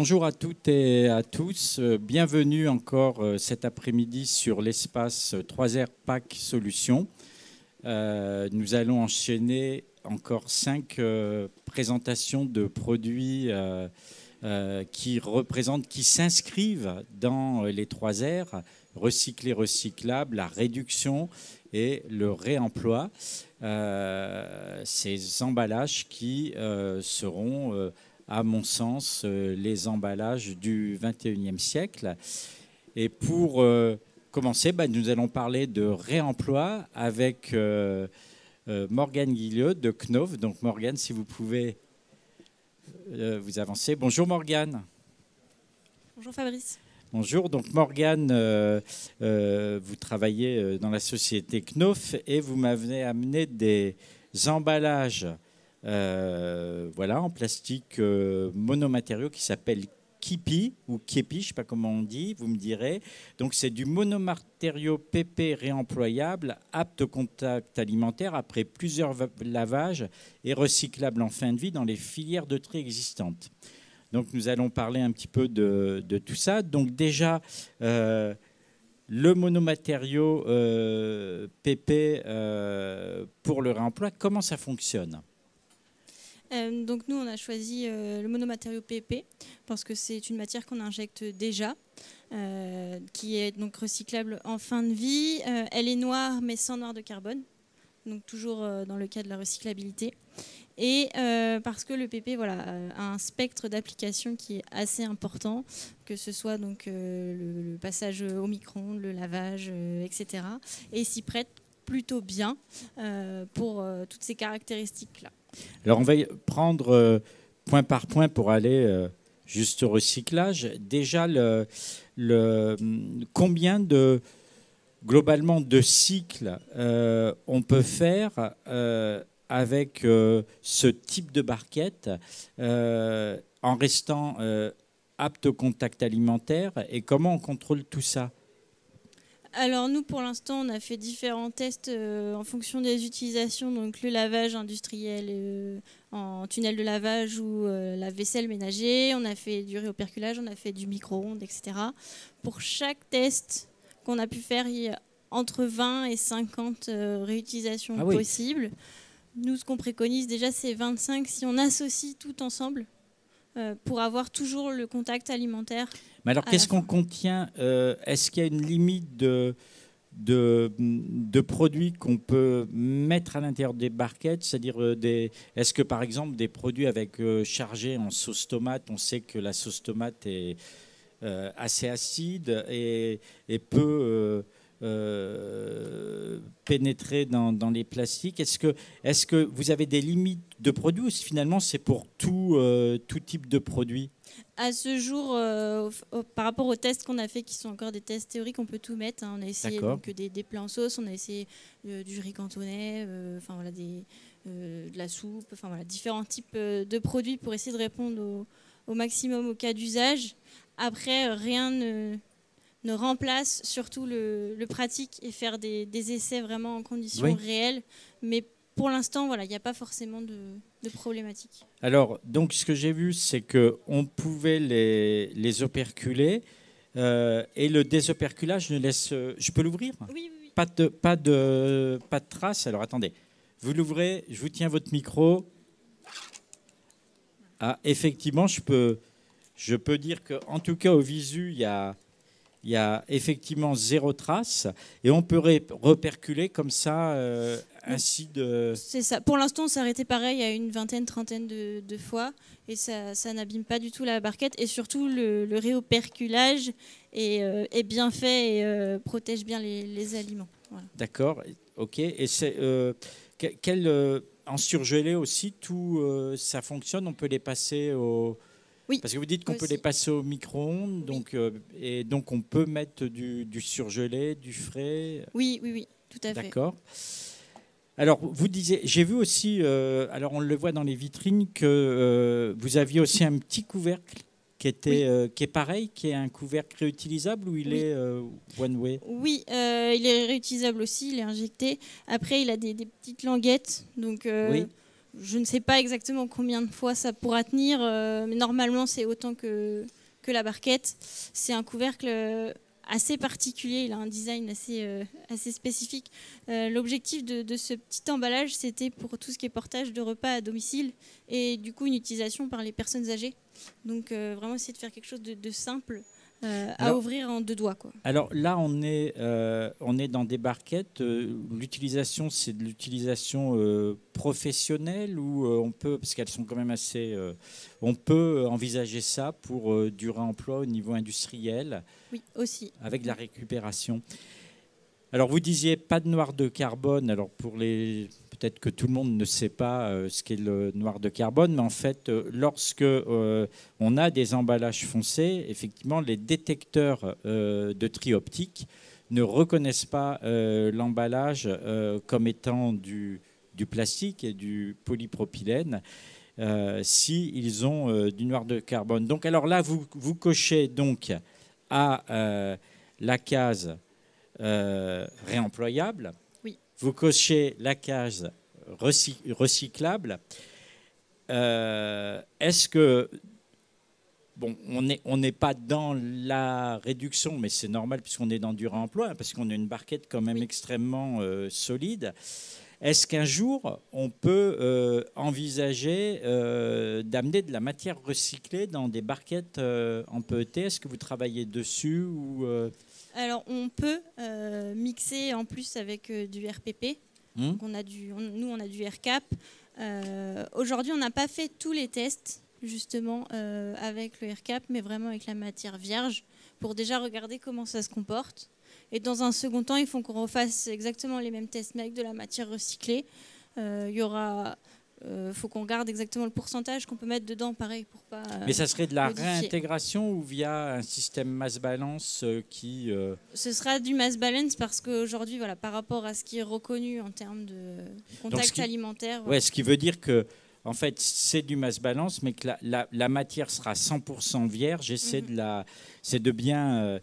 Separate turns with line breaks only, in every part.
Bonjour à toutes et à tous. Bienvenue encore cet après-midi sur l'espace 3R Pack Solutions. Nous allons enchaîner encore 5 présentations de produits qui s'inscrivent dans les 3 R, recycler, recyclable, la réduction et le réemploi. Ces emballages qui seront à mon sens, les emballages du XXIe siècle. Et pour commencer, nous allons parler de réemploi avec Morgane Guillot de Knauf. Donc Morgane, si vous pouvez vous avancer. Bonjour Morgane.
Bonjour Fabrice.
Bonjour, donc Morgane, vous travaillez dans la société Knauf et vous m'avez amené des emballages en plastique monomatériaux qui s'appelle Kipi ou Kepi, je ne sais pas comment on dit, vous me direz. Donc c'est du monomatériau PP réemployable, apte au contact alimentaire après plusieurs lavages et recyclable en fin de vie dans les filières de tri existantes. Donc nous allons parler un petit peu de tout ça. Donc déjà, le monomatériau PP pour le réemploi, comment ça fonctionne ?
Donc nous, on a choisi le monomatériau PP parce que c'est une matière qu'on injecte déjà, qui est donc recyclable en fin de vie. Elle est noire mais sans noir de carbone, donc toujours dans le cas de la recyclabilité. Et parce que le PP a un spectre d'application qui est assez important, que ce soit donc, le passage au micro-ondes, le lavage, etc. Et il s'y prête plutôt bien pour toutes ces caractéristiques-là.
Alors on va prendre point par point pour aller juste au recyclage. Déjà, combien globalement de cycles on peut faire avec ce type de barquette en restant apte au contact alimentaire, et comment on contrôle tout ça ?
Alors nous, pour l'instant, on a fait différents tests en fonction des utilisations, donc le lavage industriel en tunnel de lavage ou la vaisselle ménager. On a fait du réoperculage, on a fait du micro-ondes, etc. Pour chaque test qu'on a pu faire, il y a entre 20 et 50 réutilisations possibles. Nous, ce qu'on préconise déjà, c'est 25 si on associe tout ensemble pour avoir toujours le contact alimentaire.
Mais alors, qu'est-ce qu'on contient ? Est-ce qu'il y a une limite de produits qu'on peut mettre à l'intérieur des barquettes ? C'est-à-dire, est-ce que, par exemple, des produits chargés en sauce tomate, on sait que la sauce tomate est assez acide et peut pénétrer dans les plastiques. Est-ce que vous avez des limites de produits ou finalement c'est pour tout type de produit ?
À ce jour, par rapport aux tests qu'on a fait, qui sont encore des tests théoriques, on peut tout mettre. On a essayé donc, des plats en sauce, on a essayé du riz cantonais, de la soupe, différents types de produits pour essayer de répondre au maximum au cas d'usage. Après, rien ne remplace surtout le pratique et faire des essais vraiment en conditions réelles. Mais pour l'instant, il n'y a pas forcément de problématique.
Alors, donc, ce que j'ai vu, c'est qu'on pouvait les operculer et le désoperculage ne laisse... Je peux l'ouvrir ?
Oui.
Pas de trace. Alors, attendez. Vous l'ouvrez, je vous tiens votre micro. Ah, effectivement, je peux dire qu'en tout cas, au visu, il y a effectivement 0 trace et on peut reperculer comme ça ainsi de...
C'est ça. Pour l'instant, on s'est arrêté pareil à une vingtaine, trentaine de fois et ça n'abîme pas du tout la barquette et surtout le réoperculage est bien fait et protège bien les aliments. Voilà.
D'accord, ok. Et c'est en surgelé aussi, tout ça fonctionne, on peut les passer au...
Oui,
parce que vous dites qu'on peut les passer au micro-ondes, et donc on peut mettre du surgelé, du frais.
Oui, tout à fait.
D'accord. Alors, vous disiez, j'ai vu aussi, alors on le voit dans les vitrines, que vous aviez aussi un petit couvercle qui est pareil, qui est un couvercle réutilisable ou il est one way ?
Oui, il est réutilisable aussi, il est injecté. Après, il a des petites languettes, donc je ne sais pas exactement combien de fois ça pourra tenir, mais normalement c'est autant que la barquette. C'est un couvercle assez particulier, il a un design assez spécifique. L'objectif de ce petit emballage, c'était pour tout ce qui est portage de repas à domicile et du coup une utilisation par les personnes âgées. Donc vraiment essayer de faire quelque chose de simple à ouvrir en 2 doigts, quoi.
Alors là, on est dans des barquettes. L'utilisation, c'est de l'utilisation professionnelle ou on peut, parce qu'elles sont quand même assez... on peut envisager ça pour du réemploi au niveau industriel.
Oui, aussi.
Avec de la récupération. Alors vous disiez pas de noir de carbone. Alors peut-être que tout le monde ne sait pas ce qu'est le noir de carbone, mais en fait, lorsque on a des emballages foncés, effectivement, les détecteurs de tri optique ne reconnaissent pas l'emballage comme étant du plastique et du polypropylène s'ils ont du noir de carbone. Donc alors là, vous cochez donc à la case réemployable.
Oui.
Vous cochez la case recyclable. Est-ce que... Bon, on n'est pas dans la réduction, mais c'est normal puisqu'on est dans du réemploi, hein, parce qu'on a une barquette quand même extrêmement solide. Est-ce qu'un jour, on peut envisager d'amener de la matière recyclée dans des barquettes en PET? Est-ce que vous travaillez dessus ou
Alors, on peut mixer en plus avec du RPP. Donc nous, on a du RCAP. Aujourd'hui, on n'a pas fait tous les tests, justement, avec le RCAP, mais vraiment avec la matière vierge, pour déjà regarder comment ça se comporte. Et dans un second temps, il faut qu'on refasse exactement les mêmes tests, mais avec de la matière recyclée. Faut qu'on garde exactement le pourcentage qu'on peut mettre dedans, pareil, pour pas.
Mais ça serait de la
modifier.
réintégration ou via un système mass balance qui.
Ce sera du mass balance parce qu'aujourd'hui, voilà, par rapport à ce qui est reconnu en termes de contact alimentaire.
Ouais, ce qui veut dire que. En fait, c'est du mass balance, mais que la matière sera 100% vierge. C'est de bien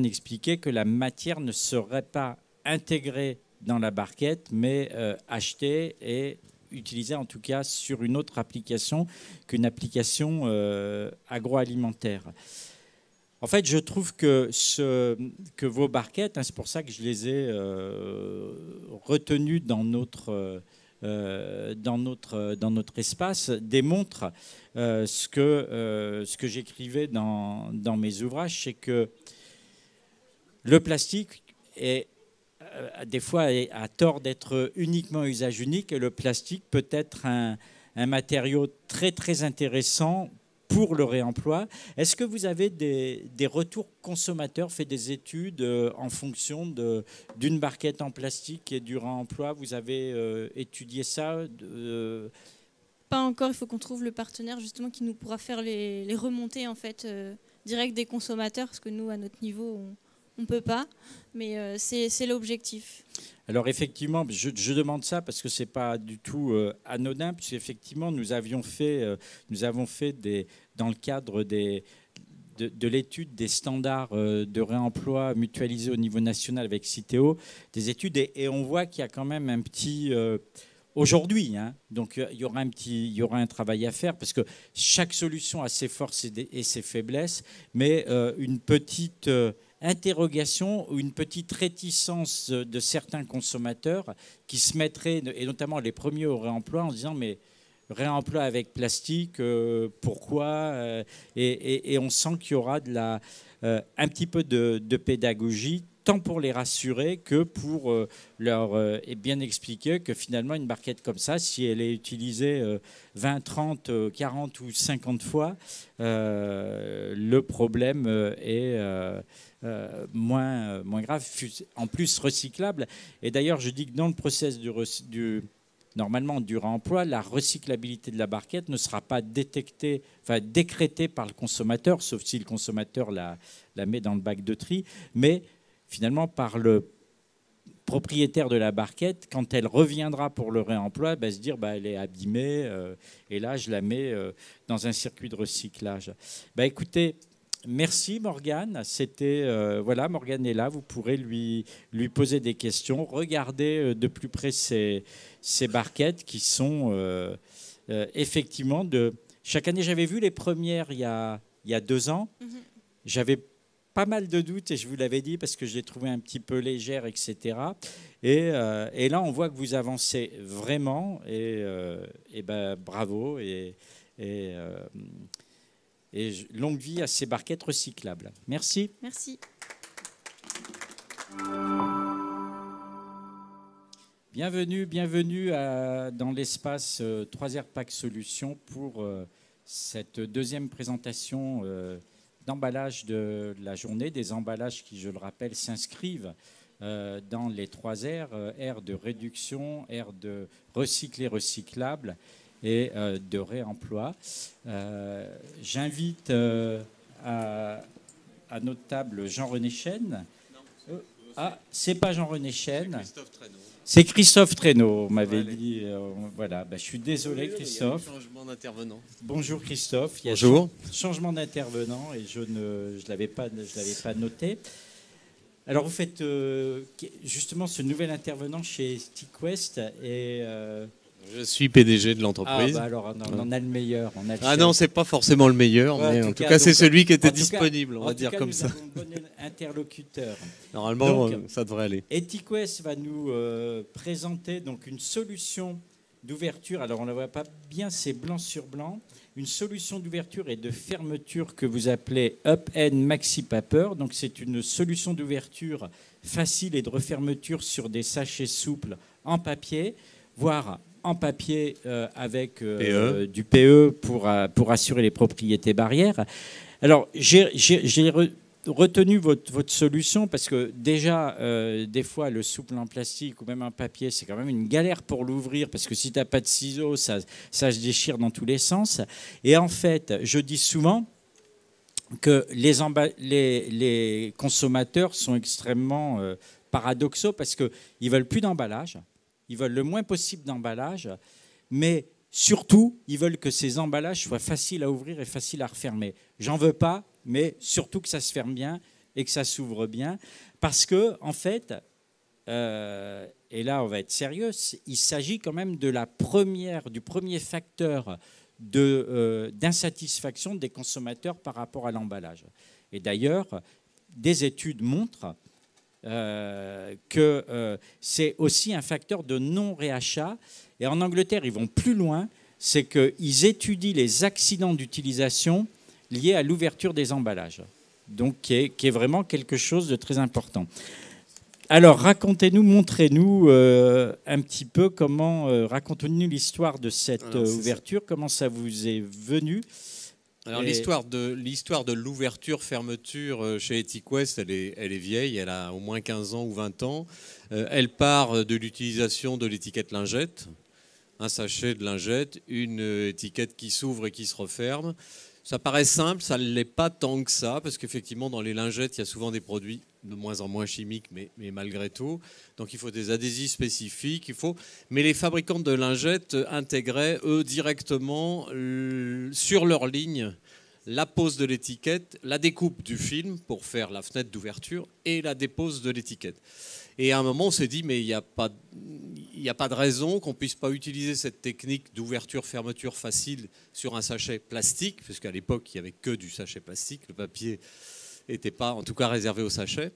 expliquer que la matière ne serait pas intégrée dans la barquette, mais achetée et utilisée en tout cas sur une autre application qu'une application agroalimentaire. En fait, je trouve que vos barquettes, hein, c'est pour ça que je les ai retenues dans notre espace, démontre ce que j'écrivais dans mes ouvrages, c'est que le plastique est des fois a tort d'être uniquement usage unique, et le plastique peut être un matériau très très intéressant pour le réemploi. Est-ce que vous avez des retours consommateurs, fait des études en fonction d'une barquette en plastique et du réemploi? Vous avez étudié ça
Pas encore, il faut qu'on trouve le partenaire justement qui nous pourra faire les remontées en fait direct des consommateurs, parce que nous à notre niveau on ne peut pas, mais c'est l'objectif.
Alors effectivement, je demande ça parce que c'est pas du tout anodin, puisqu'effectivement nous avons fait dans le cadre de l'étude des standards de réemploi mutualisés au niveau national avec Citeo, des études, et on voit qu'il y a quand même un petit aujourd'hui, hein, donc il y aura un travail à faire, parce que chaque solution a ses forces et ses faiblesses, mais une petite interrogation ou une petite réticence de certains consommateurs qui se mettraient, et notamment les premiers au réemploi, en se disant mais réemploi avec plastique, pourquoi et on sent qu'il y aura un petit peu de pédagogie, tant pour les rassurer que pour leur bien expliquer que finalement une barquette comme ça, si elle est utilisée 20, 30, 40 ou 50 fois, le problème est moins grave, en plus recyclable. Et d'ailleurs, je dis que dans le process normalement du réemploi, la recyclabilité de la barquette ne sera pas décrétée par le consommateur, sauf si le consommateur la met dans le bac de tri, mais finalement par le propriétaire de la barquette, quand elle reviendra pour le réemploi, se dire elle est abîmée, et là je la mets dans un circuit de recyclage. Écoutez, merci Morgane. C'était voilà, Morgane est là. Vous pourrez lui poser des questions. Regardez de plus près ces barquettes qui sont effectivement de chaque année. J'avais vu les premières il y a 2 ans. J'avais pas mal de doutes et je vous l'avais dit parce que je l'ai trouvé un petit peu légère, etc. Et là, on voit que vous avancez vraiment et ben, bravo et longue vie à ces barquettes recyclables. Merci.
Merci.
Bienvenue dans l'espace 3R Pack Solutions pour cette deuxième présentation d'emballage de la journée, des emballages qui, je le rappelle, s'inscrivent dans les 3 R, R de réduction, R de recycler, recyclable et de réemploi. J'invite à notre table Jean-René Chêne. C'est pas Jean-René Chêne. C'est Christophe Traîneau, on m'avait dit. Voilà, je suis désolé, Christophe.
Il y a un changement d'intervenant.
Bonjour Christophe. Il y a
Bonjour.
Changement d'intervenant et je l'avais pas noté. Alors vous faites justement ce nouvel intervenant chez TicWest et
je suis PDG de l'entreprise.
Alors on en a le meilleur.
Non, c'est pas forcément le meilleur, mais en tout cas c'est celui qui était disponible, on va dire comme ça.
Nous avons un bon interlocuteur.
Normalement, ça devrait aller.
Et TicWest va nous présenter donc une solution d'ouverture. Alors on ne la voit pas bien, c'est blanc sur blanc. Une solution d'ouverture et de fermeture que vous appelez Up-End Maxi Paper. Donc c'est une solution d'ouverture facile et de refermeture sur des sachets souples en papier, voire en papier avec du PE pour assurer les propriétés barrières. Alors, j'ai retenu votre solution parce que déjà, des fois, le souple en plastique ou même en papier, c'est quand même une galère pour l'ouvrir parce que si tu n'as pas de ciseaux, ça se déchire dans tous les sens. Et en fait, je dis souvent que les consommateurs sont extrêmement paradoxaux parce qu'ils ne veulent plus d'emballage. Ils veulent le moins possible d'emballage, mais surtout, ils veulent que ces emballages soient faciles à ouvrir et faciles à refermer. J'en veux pas, mais surtout que ça se ferme bien et que ça s'ouvre bien. Parce que, en fait, et là, on va être sérieux, il s'agit quand même du premier facteur d'insatisfaction des consommateurs par rapport à l'emballage. Et d'ailleurs, des études montrent que c'est aussi un facteur de non-réachat. Et en Angleterre, ils vont plus loin, c'est qu'ils étudient les accidents d'utilisation liés à l'ouverture des emballages. Donc, qui est vraiment quelque chose de très important. Alors, racontez-nous, montrez-nous un petit peu racontez-nous l'histoire de cette ouverture, comment ça vous est venu.
Alors l'histoire de l'ouverture-fermeture chez TicWest, elle est vieille, elle a au moins 15 ans ou 20 ans. Elle part de l'utilisation de l'étiquette lingette, un sachet de lingette, une étiquette qui s'ouvre et qui se referme. Ça paraît simple, ça ne l'est pas tant que ça, parce qu'effectivement dans les lingettes, il y a souvent des produits de moins en moins chimiques, mais malgré tout. Donc il faut des adhésifs spécifiques, mais les fabricants de lingettes intégraient, eux, directement sur leur ligne la pose de l'étiquette, la découpe du film pour faire la fenêtre d'ouverture et la dépose de l'étiquette. Et à un moment, on s'est dit, mais il n'y a pas de raison qu'on ne puisse pas utiliser cette technique d'ouverture-fermeture facile sur un sachet plastique, puisqu'à l'époque, il n'y avait que du sachet plastique, le papier n'était pas, en tout cas, réservé au sachet.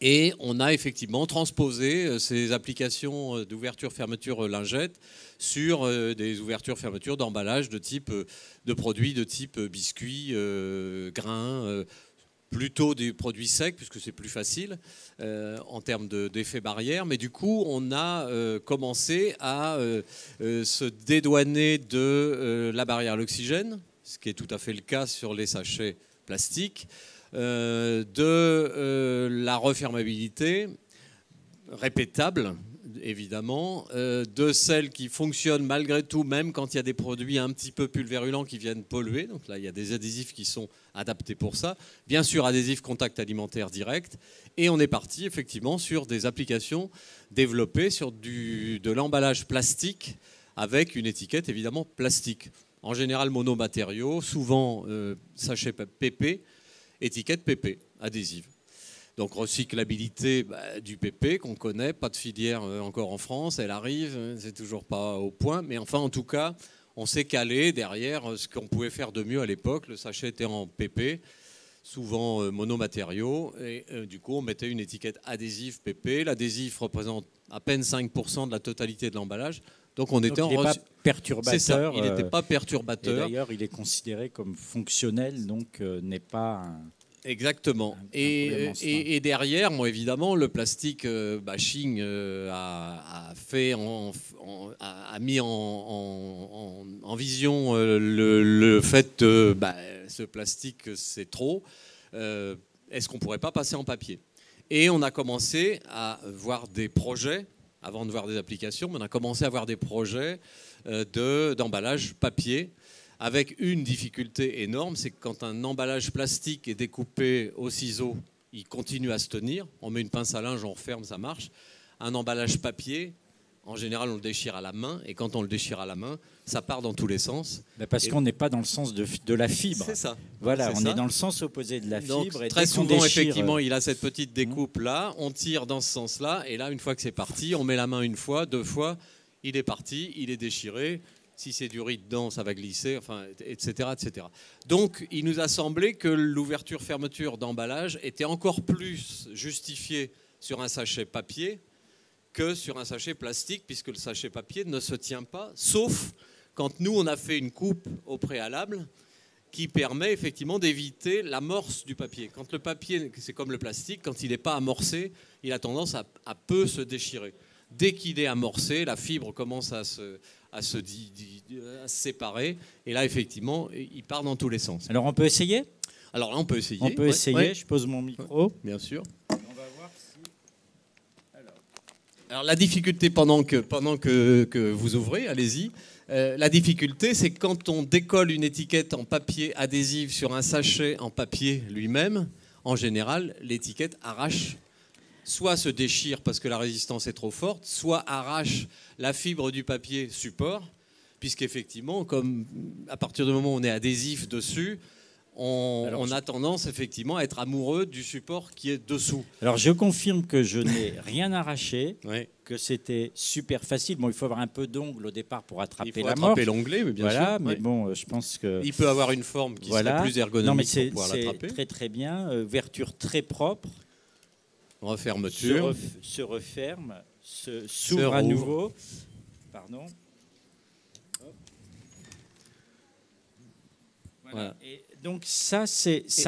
Et on a effectivement transposé ces applications d'ouverture-fermeture lingette sur des ouvertures-fermetures d'emballage de produits de type biscuits, grains, plutôt des produits secs, puisque c'est plus facile en termes d'effet barrière. Mais du coup, on a commencé à se dédouaner de la barrière à l'oxygène, ce qui est tout à fait le cas sur les sachets plastiques, de la refermabilité répétable, évidemment, de celles qui fonctionnent malgré tout, même quand il y a des produits un petit peu pulvérulents qui viennent polluer. Donc là, il y a des adhésifs qui sont adaptés pour ça. Bien sûr, adhésifs contact alimentaire direct. Et on est parti, effectivement, sur des applications développées sur de l'emballage plastique avec une étiquette, évidemment, plastique. En général, monomatériaux, souvent sachet PP, étiquette PP, adhésive. Donc recyclabilité du PP qu'on connaît, pas de filière encore en France, elle arrive, c'est toujours pas au point, mais enfin en tout cas, on s'est calé derrière ce qu'on pouvait faire de mieux à l'époque. Le sachet était en PP, souvent monomatériaux, et du coup on mettait une étiquette adhésive PP. L'adhésif représente à peine 5% de la totalité de l'emballage. Donc il
n'est pas perturbateur.
C'est ça, il n'était pas perturbateur.
Et d'ailleurs, il est considéré comme fonctionnel, donc n'est pas
exactement. Et derrière, moi évidemment, le plastique bashing a mis en vision le fait que ce plastique c'est trop. Est-ce qu'on ne pourrait pas passer en papier? Et on a commencé à voir des projets. Avant de voir des applications, mais on a commencé à voir des projets d'emballage papier avec une difficulté énorme, c'est que quand un emballage plastique est découpé au ciseau, il continue à se tenir. On met une pince à linge, on referme, ça marche. Un emballage papier, en général, on le déchire à la main, et quand on le déchire à la main, ça part dans tous les sens.
Parce qu'on n'est pas dans le sens de la fibre.
C'est ça.
Voilà, on est dans le sens opposé de la fibre.
Donc,
et
très souvent,
déchire,
effectivement, il a cette petite découpe-là, on tire dans ce sens-là, et là, une fois que c'est parti, on met la main une fois, 2 fois, il est parti, il est déchiré. Si c'est du riz dedans, ça va glisser, enfin, etc., etc. Donc, il nous a semblé que l'ouverture-fermeture d'emballage était encore plus justifiée sur un sachet papier que sur un sachet plastique, puisque le sachet papier ne se tient pas, sauf quand nous, on a fait une coupe au préalable qui permet effectivement d'éviter l'amorce du papier. Quand le papier, c'est comme le plastique, quand il n'est pas amorcé, il a tendance à peu se déchirer. Dès qu'il est amorcé, la fibre commence à se séparer, et là, effectivement, il part dans tous les sens.
Alors, on peut essayer ?
Alors là, on peut essayer.
On peut essayer, ouais. Je pose mon micro.
Bien sûr.
On va voir si...
Alors la difficulté, pendant que vous ouvrez, allez-y, la difficulté, c'est que quand on décolle une étiquette en papier adhésif sur un sachet en papier lui-même, en général, l'étiquette arrache, soit se déchire parce que la résistance est trop forte, soit arrache la fibre du papier support, puisqu'effectivement, comme à partir du moment où on est adhésif dessus, on a tendance effectivement à être amoureux du support qui est dessous.
Alors je confirme que je n'ai rien arraché,
ouais.
Que c'était super facile. Bon, il faut avoir un peu d'ongle au départ pour attraper la morse.
Il faut attraper l'onglet, mais bien sûr.
Mais bon, je pense que...
Il peut avoir une forme qui serait plus ergonomique pour pouvoir l'attraper.
C'est très très bien, ouverture très propre.
Refermeture.
Se referme, s'ouvre à nouveau. Pardon. Voilà. Et donc ça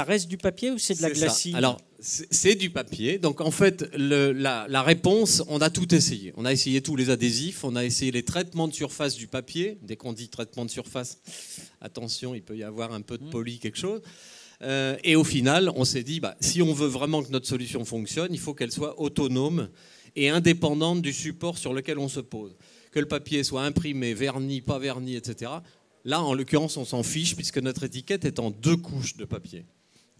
reste du papier ou c'est de la glacis?
Alors c'est du papier. Donc en fait la réponse, on a tout essayé. On a essayé tous les adhésifs, on a essayé les traitements de surface du papier. Dès qu'on dit traitement de surface, attention, il peut y avoir un peu de poli, quelque chose. Et au final, on s'est dit, si on veut vraiment que notre solution fonctionne, il faut qu'elle soit autonome et indépendante du support sur lequel on se pose. Que le papier soit imprimé, verni, pas verni, etc. Là, en l'occurrence, on s'en fiche puisque notre étiquette est en 2 couches de papier.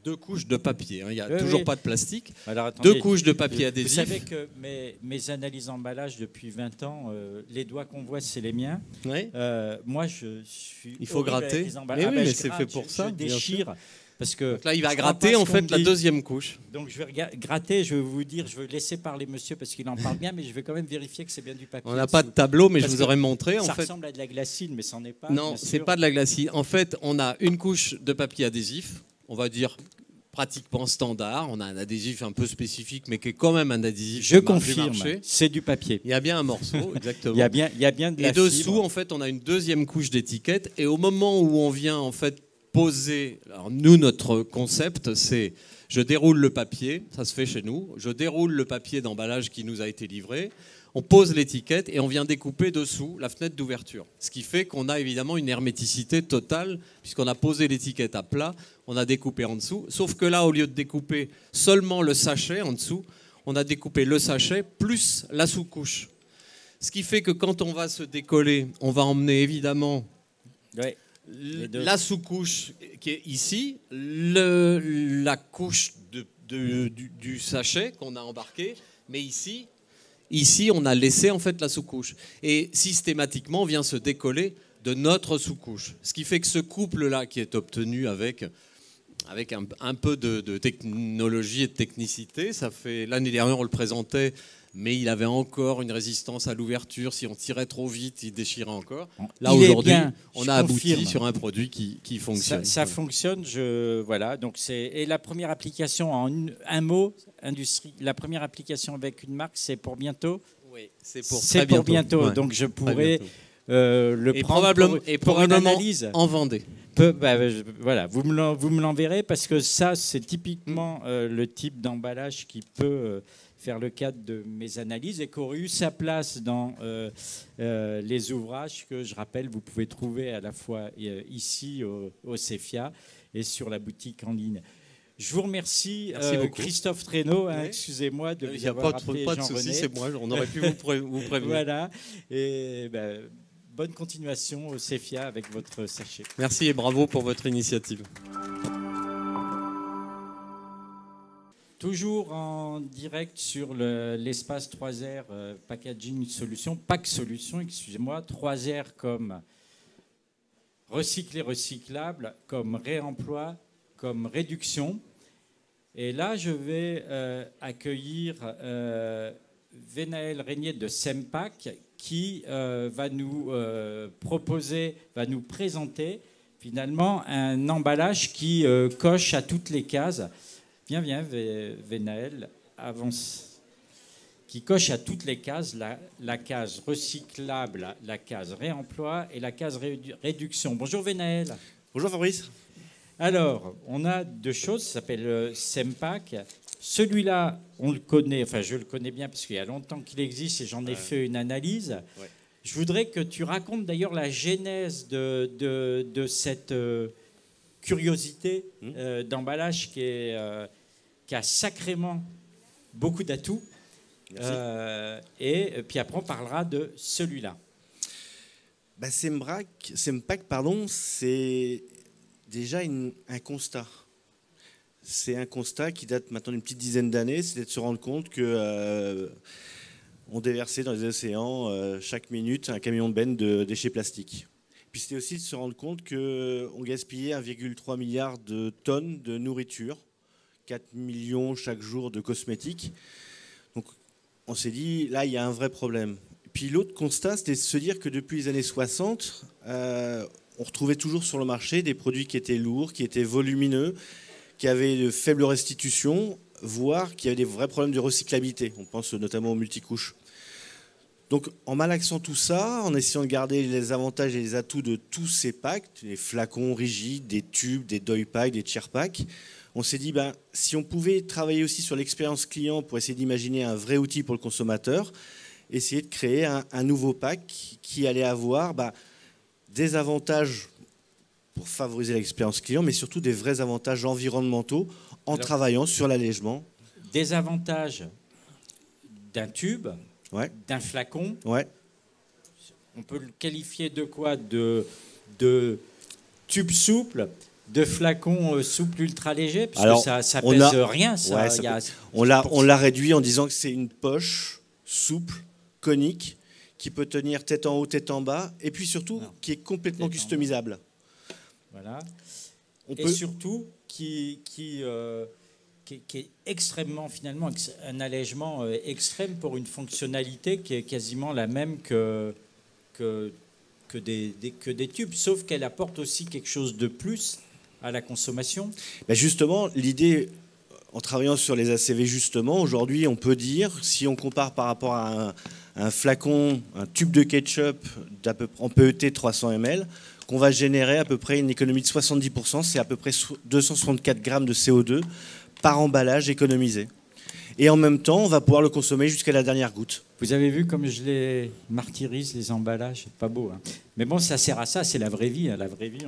2 couches de papier, il n'y a toujours pas de plastique. Alors, attendez, 2 couches de papier adhésif.
Vous savez que mes analyses d'emballage depuis 20 ans, les doigts qu'on voit, c'est les miens.
Oui.
Moi, je suis...
Il faut gratter. Mais c'est fait pour ça.
Je déchire. Parce que
donc là, il va gratter en fait la 2e couche.
Donc je vais gratter, je vais vous dire, je vais laisser parler monsieur parce qu'il en parle bien, mais je vais quand même vérifier que c'est bien du papier.
On n'a pas de tableau, mais je vous aurais montré.
Ça ressemble à de la glacine, mais ça n'en est pas.
Non, c'est pas de la glacine. En fait, on a une couche de papier adhésif, on va dire pratiquement standard. On a un adhésif un peu spécifique, mais qui est quand même un adhésif.
Je confirme, c'est du papier.
Il y a bien un morceau, exactement.
il y a bien de la
fibre. Et dessous, en fait, on a une 2e couche d'étiquette. Et au moment où on vient, en fait, poser. Alors nous, notre concept, c'est je déroule le papier, ça se fait chez nous, je déroule le papier d'emballage qui nous a été livré, on pose l'étiquette et on vient découper dessous la fenêtre d'ouverture. Ce qui fait qu'on a évidemment une herméticité totale, puisqu'on a posé l'étiquette à plat, on a découpé en dessous, sauf que là, au lieu de découper seulement le sachet en dessous, on a découpé le sachet plus la sous-couche. Ce qui fait que quand on va se décoller, on va emmener évidemment...
Ouais.
La sous-couche qui est ici, la couche du sachet qu'on a embarqué, mais ici, on a laissé en fait la sous-couche. Et systématiquement, on vient se décoller de notre sous-couche. Ce qui fait que ce couple-là qui est obtenu avec avec un peu de technologie et de technicité. Ça fait l'année dernière, on le présentait, mais il avait encore une résistance à l'ouverture. Si on tirait trop vite, il déchirait encore. Là, aujourd'hui, on a abouti sur un produit qui fonctionne.
Ça fonctionne. Voilà. Donc et la première application, en un mot, industrie. La première application avec une marque, c'est pour bientôt.
Oui, c'est pour
bientôt.
Ouais,
donc je pourrais le prendre
probablement
une analyse.
En Vendée.
Voilà, vous me l'enverrez parce que ça, c'est typiquement le type d'emballage qui peut faire le cadre de mes analyses et qui aurait eu sa place dans les ouvrages que, je rappelle, vous pouvez trouver à la fois ici au CEFIA et sur la boutique en ligne. Je vous remercie, Christophe Traîneau.
Oui.
Excusez-moi de vous
avoir
appelé
pas de
Jean-René.
souci, c'est moi. On aurait pu vous prévenir.
Voilà. Et bonne continuation au CEFIA avec votre sachet.
Merci et bravo pour votre initiative.
Toujours en direct sur l'espace 3R Packaging Solutions, PAC Solutions, excusez-moi, 3R comme recyclé, recyclable, comme réemploi, comme réduction. Et là, je vais accueillir Venaël Régnier de Sempac qui va nous présenter finalement un emballage qui coche à toutes les cases. Viens, Venaël, avance. Qui coche à toutes les cases, la case recyclable, la case réemploi et la case réduction. Bonjour Venaël.
Bonjour Fabrice.
Alors, on a deux choses, ça s'appelle Sempac. Celui-là, on le connaît, enfin je le connais bien parce qu'il y a longtemps qu'il existe et j'en ai fait une analyse. Ouais. Je voudrais que tu racontes d'ailleurs la genèse de cette curiosité d'emballage qui a sacrément beaucoup d'atouts. Et puis après, on parlera de celui-là.
Sempac, c'est déjà un constat. C'est un constat qui date maintenant d'une petite dizaine d'années, c'est de se rendre compte qu'on déversait dans les océans chaque minute un camion de benne de déchets plastiques. Puis c'était aussi de se rendre compte qu'on gaspillait 1,3 milliard de tonnes de nourriture, 4 millions chaque jour de cosmétiques. Donc on s'est dit, là, il y a un vrai problème. Puis l'autre constat, c'était de se dire que depuis les années 60, on retrouvait toujours sur le marché des produits qui étaient lourds, qui étaient volumineux, qui avaient de faibles restitutions, voire qui avaient des vrais problèmes de recyclabilité. On pense notamment aux multicouches. Donc en malaxant tout ça, en essayant de garder les avantages et les atouts de tous ces packs, les flacons rigides, des tubes, des doy packs, des tier packs, on s'est dit, si on pouvait travailler aussi sur l'expérience client pour essayer d'imaginer un vrai outil pour le consommateur, essayer de créer un nouveau pack qui allait avoir des avantages pour favoriser l'expérience client, mais surtout des vrais avantages environnementaux en travaillant sur l'allègement.
Des avantages d'un tube, d'un flacon.
Ouais.
On peut le qualifier de quoi ? De tube souple, de flacon souple ultra léger, parce que ça pèse rien.
On l'a réduit en disant que c'est une poche souple, conique, qui peut tenir tête en haut, tête en bas, et puis surtout qui est complètement customisable.
Voilà. Surtout qui est extrêmement, finalement, un allègement extrême pour une fonctionnalité qui est quasiment la même que des tubes, sauf qu'elle apporte aussi quelque chose de plus à la consommation.
Justement, l'idée, en travaillant sur les ACV, justement, aujourd'hui, on peut dire, si on compare par rapport à un flacon, un tube de ketchup en PET 300 ml, qu'on va générer à peu près une économie de 70%, c'est à peu près 264 grammes de CO2 par emballage économisé. Et en même temps, on va pouvoir le consommer jusqu'à la dernière goutte.
Vous avez vu comme je les martyrise, les emballages, c'est pas beau. Hein. Mais bon, ça sert à ça, c'est la vraie vie. Hein. La vraie vie,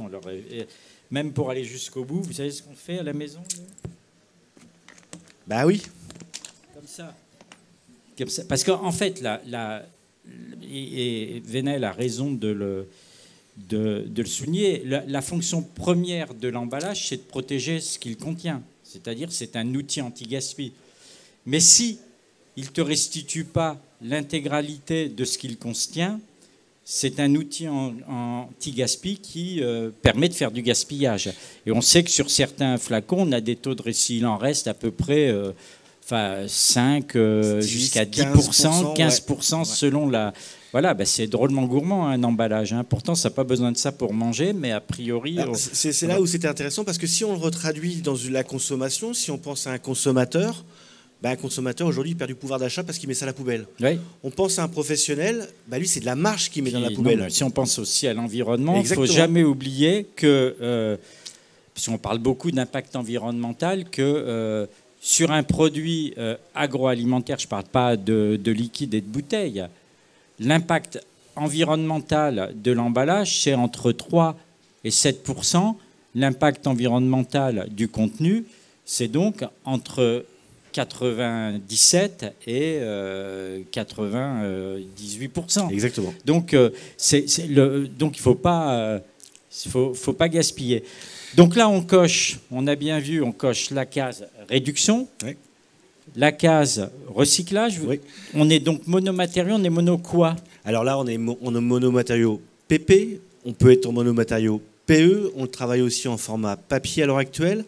même pour aller jusqu'au bout, vous savez ce qu'on fait à la maison ?
Oui.
Comme ça. Parce qu'en fait, et Venaël a raison de le souligner, la fonction première de l'emballage, c'est de protéger ce qu'il contient. C'est-à-dire c'est un outil anti-gaspi. Mais si il ne te restitue pas l'intégralité de ce qu'il contient, c'est un outil anti-gaspi qui permet de faire du gaspillage. Et on sait que sur certains flacons, on a des taux de récit. Il en reste à peu près 5 jusqu'à 10%, 15% ouais. Selon la... Voilà, c'est drôlement gourmand un emballage. Pourtant, ça n'a pas besoin de ça pour manger, mais a priori...
C'est là où c'était intéressant, parce que si on le retraduit dans la consommation, si on pense à un consommateur... un consommateur, aujourd'hui, il perd du pouvoir d'achat parce qu'il met ça à la poubelle.
Oui.
On pense à un professionnel, lui, c'est de la marge qu'il met dans la poubelle.
Non, si on pense aussi à l'environnement, il ne faut jamais oublier que, si on parle beaucoup d'impact environnemental, que sur un produit agroalimentaire, je ne parle pas de liquide et de bouteille, l'impact environnemental de l'emballage, c'est entre 3 et 7%. L'impact environnemental du contenu, c'est donc entre 97 et 98%.
Exactement.
Donc, donc il faut pas gaspiller. Donc là, on a bien vu, on coche la case réduction, oui. La case recyclage. Oui. On est donc monomatériaux, on est mono quoi?
Alors là, on est monomatériaux PP, on peut être en monomatériaux PE, on travaille aussi en format papier à l'heure actuelle.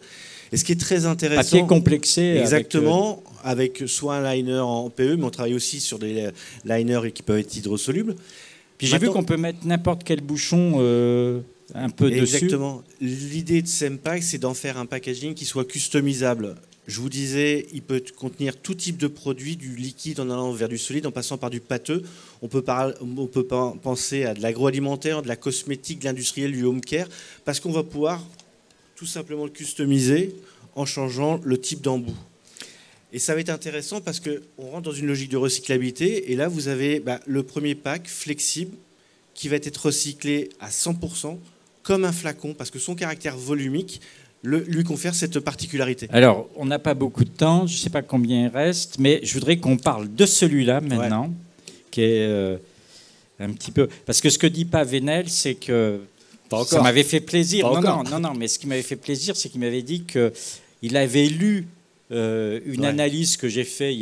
Et ce qui est très intéressant...
Papier complexé.
Exactement, avec soit un liner en PE, mais on travaille aussi sur des liners qui peuvent être hydrosolubles.
Puis j'ai vu qu'on peut mettre n'importe quel bouchon un peu dessus.
Exactement. L'idée de Sempack, c'est d'en faire un packaging qui soit customisable. Je vous disais, il peut contenir tout type de produit, du liquide en allant vers du solide, en passant par du pâteux. On peut penser à de l'agroalimentaire, de la cosmétique, de l'industriel, du home care, parce qu'on va pouvoir tout simplement le customiser en changeant le type d'embout. Et ça va être intéressant parce qu'on rentre dans une logique de recyclabilité. Et là, vous avez le premier pack flexible qui va être recyclé à 100% comme un flacon, parce que son caractère volumique lui confère cette particularité.
Alors, on n'a pas beaucoup de temps, je ne sais pas combien il reste, mais je voudrais qu'on parle de celui-là maintenant, ouais. Qui est un petit peu... Parce que ce que dit pas Venel, c'est que... Ça m'avait fait plaisir. Non, mais ce qui m'avait fait plaisir, c'est qu'il m'avait dit qu'il avait lu une analyse que j'ai faite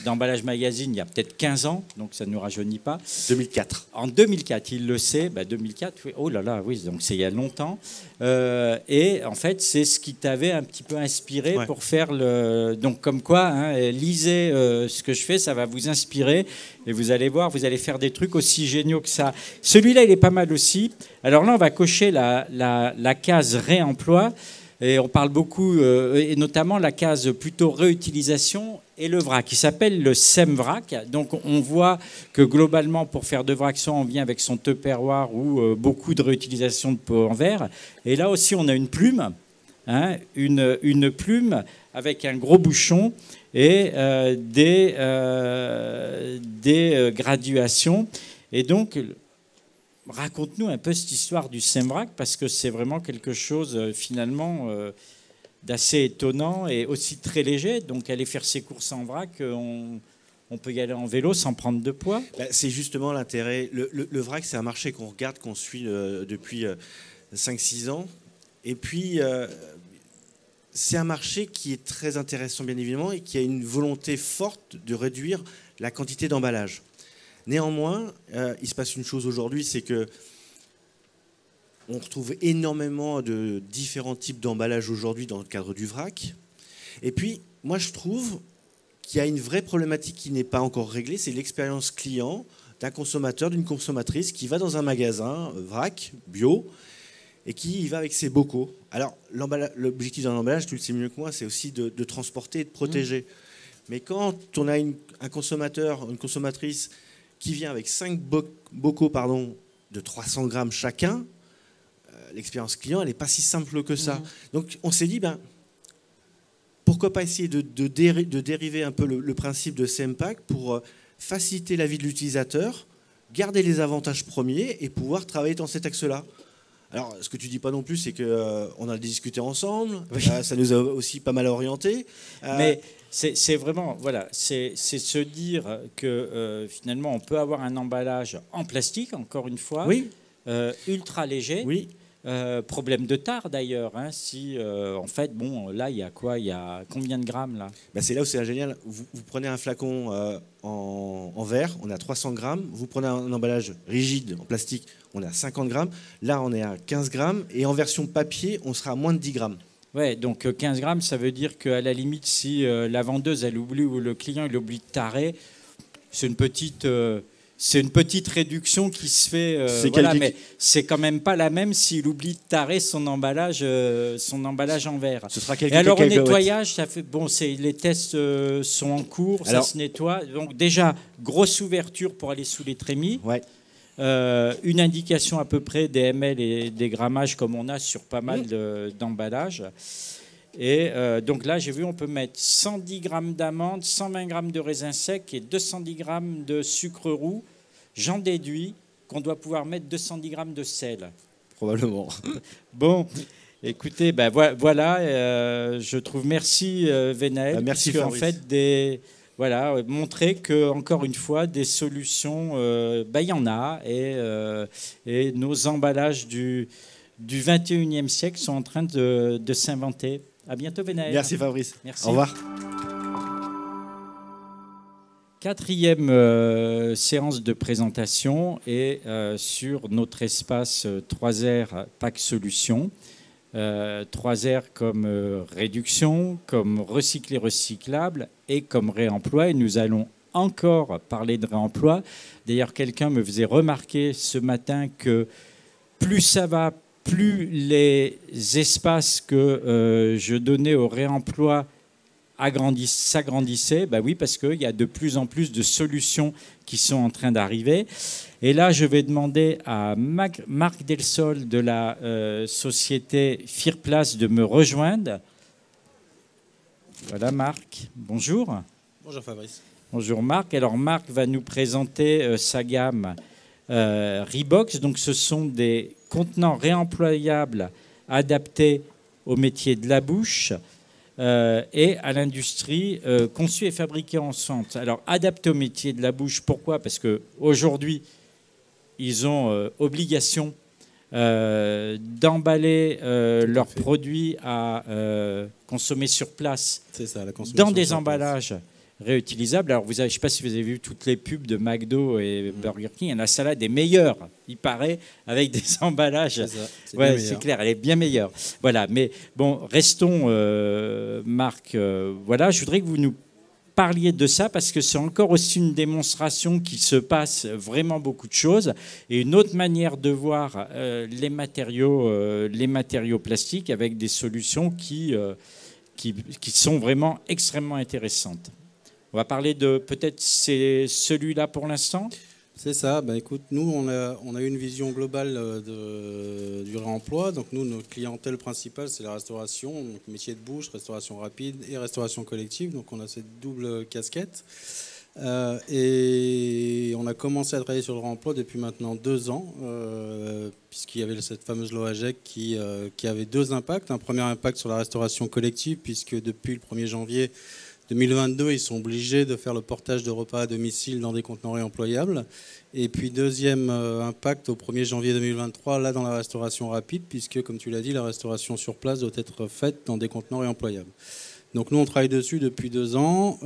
d'Emballage Magazine il y a peut-être 15 ans, donc ça ne nous rajeunit pas.
2004.
En 2004, il le sait. 2004, oui. Oh là là, oui, donc c'est il y a longtemps. Et en fait, c'est ce qui t'avait un petit peu inspiré pour faire le... Donc comme quoi, lisez ce que je fais, ça va vous inspirer. Et vous allez voir, vous allez faire des trucs aussi géniaux que ça. Celui-là, il est pas mal aussi. Alors là, on va cocher la case réemploi. Et on parle beaucoup, et notamment la case plutôt réutilisation et le vrac, qui s'appelle le SEM-vrac. Donc on voit que globalement, pour faire de vrac, soit on vient avec son tupperware ou beaucoup de réutilisation de pots en verre. Et là aussi, on a une plume, une plume avec un gros bouchon et des graduations. Et donc... Raconte-nous un peu cette histoire du SEM-vrac, parce que c'est vraiment quelque chose finalement d'assez étonnant et aussi très léger. Donc aller faire ses courses en vrac, on peut y aller en vélo sans prendre de poids.
C'est justement l'intérêt. Le vrac, c'est un marché qu'on regarde, qu'on suit depuis 5-6 ans. Et puis, c'est un marché qui est très intéressant, bien évidemment, et qui a une volonté forte de réduire la quantité d'emballage. Néanmoins, il se passe une chose aujourd'hui, c'est que on retrouve énormément de différents types d'emballages aujourd'hui dans le cadre du vrac. Et puis, moi, je trouve qu'il y a une vraie problématique qui n'est pas encore réglée, c'est l'expérience client d'un consommateur, d'une consommatrice qui va dans un magasin vrac, bio, et qui y va avec ses bocaux. Alors, l'objectif d'un emballage, tu le sais mieux que moi, c'est aussi de transporter et de protéger. Mais quand on a un consommateur, une consommatrice qui vient avec 5 bocaux de 300 grammes chacun, l'expérience client, elle n'est pas si simple que ça. Donc on s'est dit, pourquoi pas essayer de dériver un peu le principe de Sempack pour faciliter la vie de l'utilisateur, garder les avantages premiers et pouvoir travailler dans cet axe-là. Alors, ce que tu dis pas non plus, c'est qu'on a discuté ensemble, ça nous a aussi pas mal orientés.
Mais c'est vraiment, voilà, c'est se dire que finalement, on peut avoir un emballage en plastique, encore une fois, ultra léger, Problème de tare d'ailleurs. Hein, si en fait, bon, là, il y a quoi? Il y a combien de grammes là?
C'est là où c'est génial. Vous prenez un flacon en verre, on est à 300 grammes. Vous prenez un emballage rigide en plastique, on est à 50 grammes. Là, on est à 15 grammes. Et en version papier, on sera à moins de 10 grammes.
Ouais, donc 15 grammes, ça veut dire qu'à la limite, si la vendeuse, elle oublie ou le client, il oublie de tarer, c'est une petite réduction qui se fait. Voilà, mais c'est quand même pas la même s'il oublie de tarer son emballage en verre.
Ce sera quelques
Et alors au
cacahuètes.
nettoyage, ça fait bon. Les tests sont en cours, ça se nettoie. Donc déjà grosse ouverture pour aller sous les trémies.
Ouais.
Une indication à peu près des ml et des grammages comme on a sur pas mal d'emballages. Et donc là, j'ai vu, on peut mettre 110 grammes d'amandes, 120 grammes de raisins secs et 210 grammes de sucre roux. J'en déduis qu'on doit pouvoir mettre 210 grammes de sel.
Probablement.
Bon, écoutez, voilà, je trouve merci Venaël.
Merci
parce qu'en
Fabrice.
fait, montrer que encore une fois, des solutions, il y en a, et nos emballages du 21e siècle sont en train de s'inventer. À bientôt, Venaël.
Merci Fabrice.
Merci.
Au revoir.
4e séance de présentation et sur notre espace 3R Pack Solutions. 3R comme réduction, comme recycler recyclable et comme réemploi. Et nous allons encore parler de réemploi. D'ailleurs, quelqu'un me faisait remarquer ce matin que plus ça va, plus les espaces que je donnais au réemploi s'agrandissaient. Oui, parce qu'il y a de plus en plus de solutions qui sont en train d'arriver. Et là, je vais demander à Marc Delsol de la société Firplace de me rejoindre. Voilà, Marc. Bonjour.
Bonjour Fabrice.
Bonjour Marc. Alors Marc va nous présenter sa gamme Rebox. Donc ce sont des contenants réemployables adaptés au métier de la bouche et à l'industrie, conçus et fabriqués en centre. Alors adaptés au métier de la bouche, pourquoi? Parce qu'aujourd'hui, ils ont obligation d'emballer leurs produits à consommer sur place.
C'est ça, la consommation
dans des
sur place.
emballages réutilisables. Alors, je ne sais pas si vous avez vu toutes les pubs de McDo et Burger King. La salade est meilleure, il paraît, avec des emballages.
C'est ça, c'est
Ouais,
bien
c'est
meilleur.
clair, elle est bien meilleure. Voilà, mais bon, restons, Marc. Voilà, je voudrais que vous nous parliez de ça parce que c'est encore aussi une démonstration qu'il se passe vraiment beaucoup de choses et une autre manière de voir les matériaux plastiques avec des solutions qui sont vraiment extrêmement intéressantes. On va parler de peut-être c'est celui-là pour l'instant.
C'est ça. Écoute, nous, on a eu une vision globale du réemploi. Donc, nous, notre clientèle principale, c'est la restauration, donc métier de bouche, restauration rapide et restauration collective. Donc, on a cette double casquette. Et on a commencé à travailler sur le réemploi depuis maintenant 2 ans, puisqu'il y avait cette fameuse loi AGEC qui avait 2 impacts. Un premier impact sur la restauration collective, puisque depuis le 1er janvier 2022, ils sont obligés de faire le portage de repas à domicile dans des contenants réemployables. Et puis deuxième impact au 1er janvier 2023, là dans la restauration rapide, puisque comme tu l'as dit, la restauration sur place doit être faite dans des contenants réemployables. Donc nous, on travaille dessus depuis 2 ans.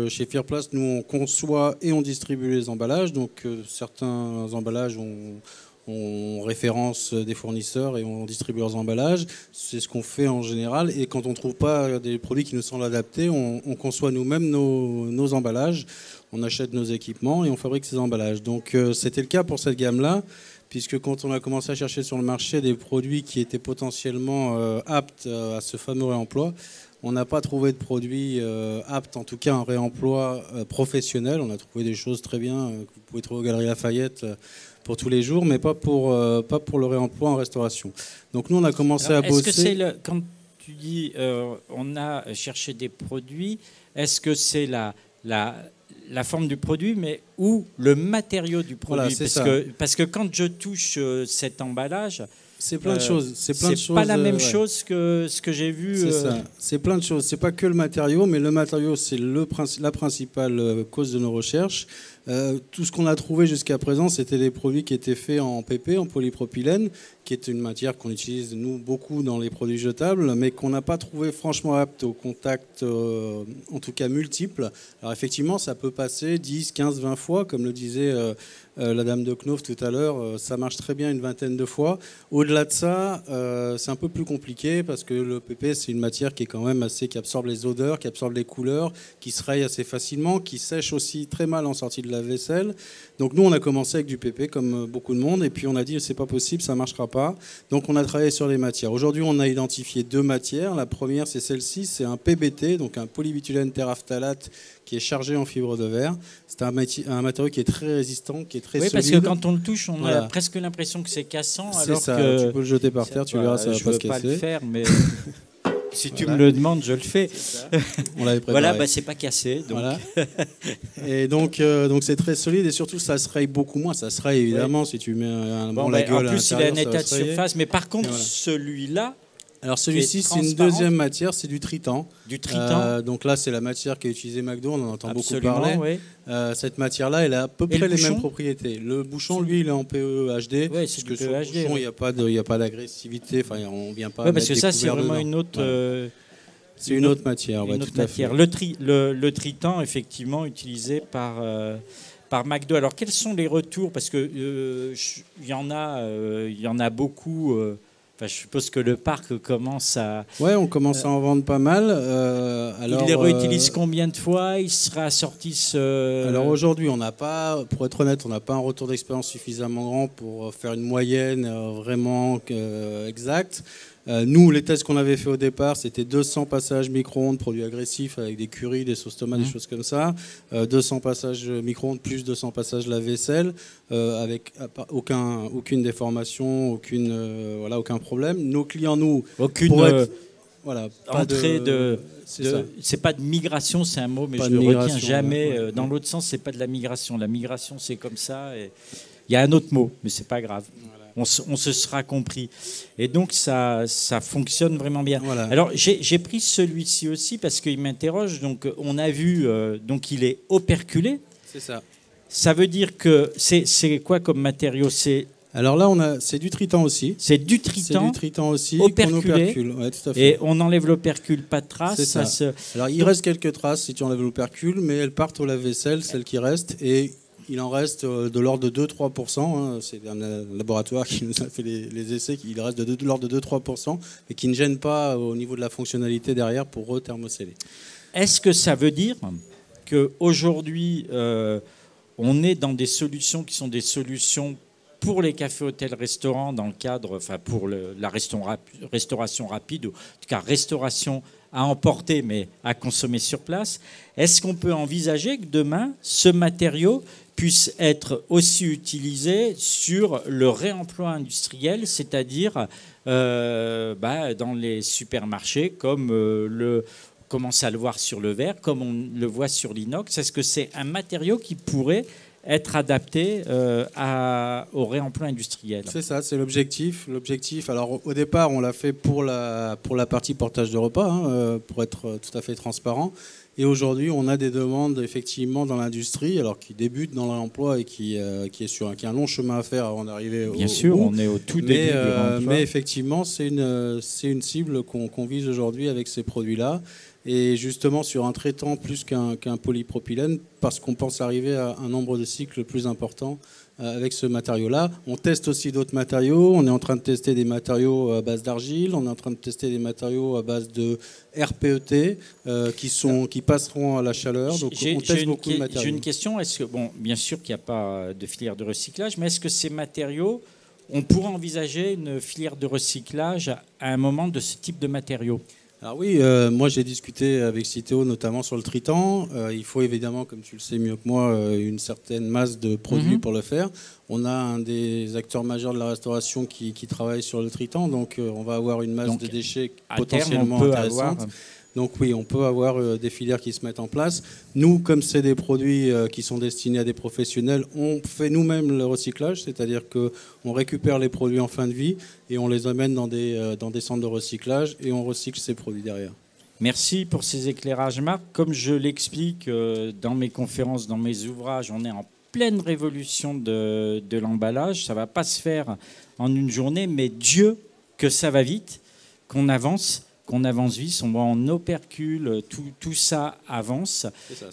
Chez Firplace, nous, on conçoit et on distribue les emballages. Donc certains emballages, on référence des fournisseurs et on distribue leurs emballages. C'est ce qu'on fait en général. Et quand on ne trouve pas des produits qui nous semblent adaptés, on conçoit nous-mêmes nos emballages. On achète nos équipements et on fabrique ces emballages. Donc c'était le cas pour cette gamme-là, puisque quand on a commencé à chercher sur le marché des produits qui étaient potentiellement aptes à ce fameux réemploi, on n'a pas trouvé de produits aptes, en tout cas un réemploi professionnel. On a trouvé des choses très bien que vous pouvez trouver aux Galeries Lafayette pour tous les jours, mais pas pour le réemploi en restauration. Donc nous, on a commencé à bosser...
Est-ce que c'est quand tu dis on a cherché des produits, est-ce que c'est la forme du produit, ou le matériau du produit?
Voilà,
parce que quand je touche cet emballage...
C'est plein de choses. C'est
pas la même chose que ce que j'ai vu.
C'est ça. C'est plein de choses. C'est pas que le matériau, mais le matériau, c'est la principale cause de nos recherches. Tout ce qu'on a trouvé jusqu'à présent, c'était des produits qui étaient faits en PP, en polypropylène, qui est une matière qu'on utilise, nous, beaucoup dans les produits jetables, mais qu'on n'a pas trouvé franchement apte au contact, en tout cas multiple. Alors effectivement, ça peut passer 10, 15, 20 fois, comme le disait la dame de Knauf tout à l'heure, ça marche très bien une vingtaine de fois. Au-delà de ça, c'est un peu plus compliqué parce que le PP, c'est une matière qui est quand même assez, qui absorbe les odeurs, qui absorbe les couleurs, qui se raye assez facilement, qui sèche aussi très mal en sortie de la vaisselle. Donc nous, on a commencé avec du PP comme beaucoup de monde et puis on a dit c'est pas possible, ça marchera pas. Donc on a travaillé sur les matières. Aujourd'hui, on a identifié 2 matières. La première, c'est celle-ci, c'est un PBT, donc un polybutylène terephthalate qui est chargé en fibre de verre. C'est un matériau qui est très résistant, qui est très solide.
Oui, parce que quand on le touche, on a presque l'impression que c'est cassant.
C'est ça, que tu peux le jeter par terre, tu verras, ça va pas se casser.
Je ne veux pas le faire, mais si tu me le demandes, je le fais.
On l'avait préparé.
Voilà, c'est pas cassé. Donc.
Voilà. Et donc c'est très solide et surtout ça se raye beaucoup moins. Ça se raye évidemment si tu mets la gueule.
En plus, il a un état de surface, mais par contre, celui-là.
Alors celui-ci, c'est une deuxième matière, c'est du tritan.
Du tritan.
Donc là, c'est la matière qu'a utilisée McDo, on en entend
Absolument,
beaucoup parler.
Oui.
Cette matière-là, elle a à peu près les mêmes propriétés. Le bouchon, lui, il est en PE-HD.
Oui, c'est
que
sur
le bouchon, il n'y a pas d'agressivité. Enfin, on vient pas.
Oui, parce que ça, c'est vraiment une autre.
C'est une autre matière.
Une autre matière. Le tritan, effectivement, utilisé par McDo. Alors, quels sont les retours? Parce que il y en a beaucoup. Je suppose que le parc commence à...
Ouais, on commence à en vendre pas mal.
Alors, ils les réutilisent combien de fois? Ils se réassortissent
Alors aujourd'hui, on n'a pas, pour être honnête, on n'a pas un retour d'expérience suffisamment grand pour faire une moyenne vraiment exacte. Nous, les tests qu'on avait fait au départ, c'était 200 passages micro-ondes, produits agressifs avec des currys, des sauces tomates, des choses comme ça. 200 passages micro-ondes plus 200 passages lave-vaisselle, avec aucune déformation, aucun problème. Nos clients, nous,
aucune entrée c'est pas de migration, c'est un mot, mais je ne le retiens jamais. Dans l'autre sens, c'est pas de la migration. La migration, c'est comme ça. Il y a un autre mot, mais c'est pas grave. Voilà. On se sera compris. Et donc, ça fonctionne vraiment bien. Voilà. Alors, j'ai pris celui-ci aussi parce qu'il m'interroge. Donc, on a vu, donc il est operculé.
C'est ça.
Ça veut dire que c'est quoi comme matériau?
Alors là, c'est du tritan aussi.
C'est du tritan.
C'est du tritan aussi.
Operculé.
Ouais, tout à fait.
Et on enlève l'opercule, pas de traces.
C'est ça. Alors, il reste quelques traces si tu enlèves l'opercule, mais elles partent au lave-vaisselle, celles qui restent. Et il en reste de l'ordre de 2-3%. C'est un laboratoire qui nous a fait les essais. Il reste de l'ordre de 2-3%, et qui ne gêne pas au niveau de la fonctionnalité derrière pour rethermoceller.
Est-ce que ça veut dire qu'aujourd'hui, on est dans des solutions qui sont des solutions pour les cafés, hôtels, restaurants, dans le cadre, pour la restauration rapide, ou en tout cas restauration à emporter, mais à consommer sur place? Est-ce qu'on peut envisager que demain, ce matériau puisse être aussi utilisé sur le réemploi industriel, c'est-à-dire dans les supermarchés, comme commence à le voir sur le verre, comme on le voit sur l'inox? Est-ce que c'est un matériau qui pourrait être adapté au réemploi industriel?
C'est ça, c'est l'objectif. Alors au départ, on l'a fait pour la partie portage de repas, pour être tout à fait transparent. Et aujourd'hui, on a des demandes effectivement dans l'industrie, alors qui débutent dans l'emploi et qui a un long chemin à faire avant d'arriver au bout.
Bien sûr, on est au tout début de l'emploi.
Mais effectivement, c'est une cible qu'on vise aujourd'hui avec ces produits-là. Et justement sur un traitant plus qu'un polypropylène, parce qu'on pense arriver à un nombre de cycles plus important avec ce matériau-là. On teste aussi d'autres matériaux. On est en train de tester des matériaux à base d'argile. On est en train de tester des matériaux à base de RPET qui passeront à la chaleur. Donc on teste beaucoup de matériaux.
J'ai une question. Bien sûr qu'il n'y a pas de filière de recyclage, mais est-ce que ces matériaux, on pourrait envisager une filière de recyclage à un moment de ce type de matériaux?
Alors oui, moi j'ai discuté avec Citeo notamment sur le tritan. Il faut évidemment, comme tu le sais mieux que moi, une certaine masse de produits pour le faire. On a un des acteurs majeurs de la restauration qui travaille sur le tritan, donc on va avoir une masse de déchets potentiellement intéressante. Donc oui, on peut avoir des filières qui se mettent en place. Nous, comme c'est des produits qui sont destinés à des professionnels, on fait nous-mêmes le recyclage, c'est-à-dire qu'on récupère les produits en fin de vie et on les amène dans des centres de recyclage et on recycle ces produits derrière.
Merci pour ces éclairages, Marc. Comme je l'explique dans mes conférences, dans mes ouvrages, on est en pleine révolution de l'emballage. Ça ne va pas se faire en une journée, mais Dieu que ça va vite, qu'on avance vite, on va en opercule, tout ça avance.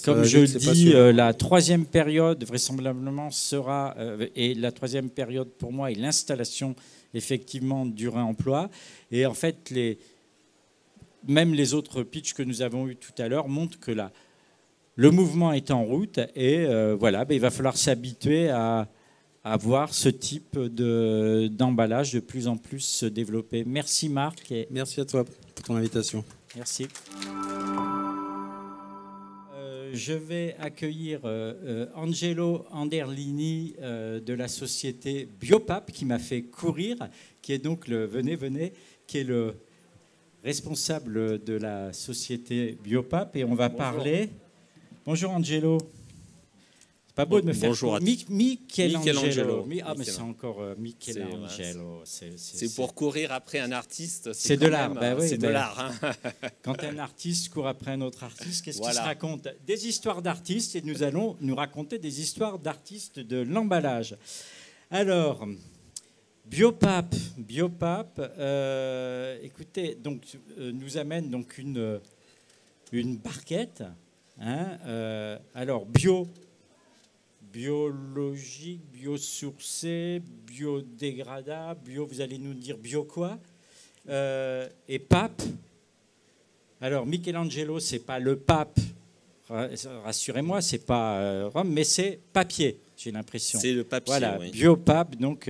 Comme je le dis, la troisième période vraisemblablement sera, et la troisième période pour moi est l'installation effectivement du réemploi. Et en fait, même les autres pitchs que nous avons eus tout à l'heure montrent que le mouvement est en route et voilà, il va falloir s'habituer à voir ce type d'emballage de plus en plus se développer. Merci Marc.
Merci à toi pour ton invitation.
Merci. Je vais accueillir Angelo Anderlini de la société Biopap qui m'a fait courir, qui est donc qui est le responsable de la société Biopap et on va parler. Bonjour Angelo. C'est pas beau de me faire.
Bonjour.
Michelangelo. Ah mais c'est encore Michelangelo.
C'est pour courir après un artiste.
C'est de l'art.
C'est de l'art.
Quand un artiste court après un autre artiste, qu'est-ce qu'il se raconte? Des histoires d'artistes et nous allons nous raconter des histoires d'artistes de l'emballage. Alors. Biopap, écoutez, donc nous amène donc une barquette. Alors biologique, biosourcé, biodégradable, vous allez nous dire bio quoi? Et pape. Alors Michelangelo, c'est pas le pape. Rassurez-moi, c'est pas Rome, mais c'est papier. J'ai l'impression.
C'est le papier,
voilà,
oui.
Biopap. Donc,